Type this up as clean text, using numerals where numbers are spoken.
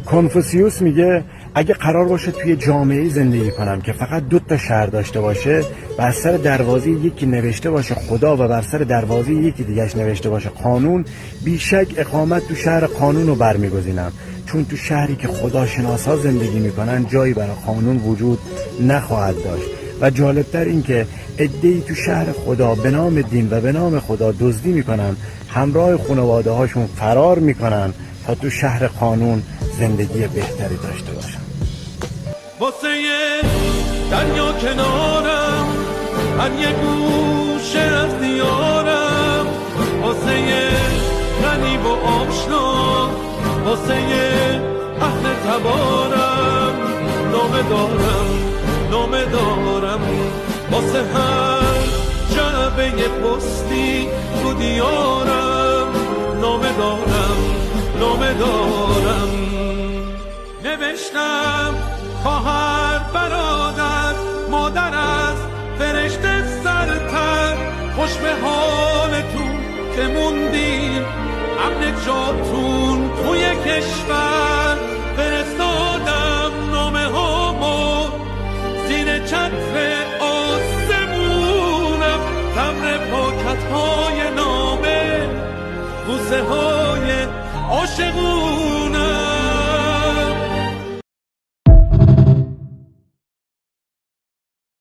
کنفوسیوس میگه اگه قرار باشه توی جامعه زندگی کنم که فقط 2 شهر داشته باشه، بر سر دروازه یکی نوشته باشه خدا و بر سر دروازه یکی دیگهش نوشته باشه قانون، بیشک اقامت تو شهر قانون رو برمیگزینم، چون تو شهری که خداشناسا زندگی میکنن جایی برای قانون وجود نخواهد داشت. و جالبتر این که عده‌ای تو شهر خدا به نام دین و به نام خدا دزدی میکنن، همراه خانواده هاشون فرار میکنن تا تو شهر قانون زندگی بهتری داشته باشن. واسه دریا کنارم، هر یه گوشه از دیارم، واسه غریب و آشنا، واسه اهل تبارم، نامه دارم، واسه هر جعبه پستی تو دیارم، نامه دارم. نوشتم خواهر برادر مادر از فرشته سرتر، خوش به حالتون که موندین، امن جاتون توی کشور، فرستادم نامه هامو زیر چتر آسمونم، تمر پاکت های نامه، بوسه های عاشقون.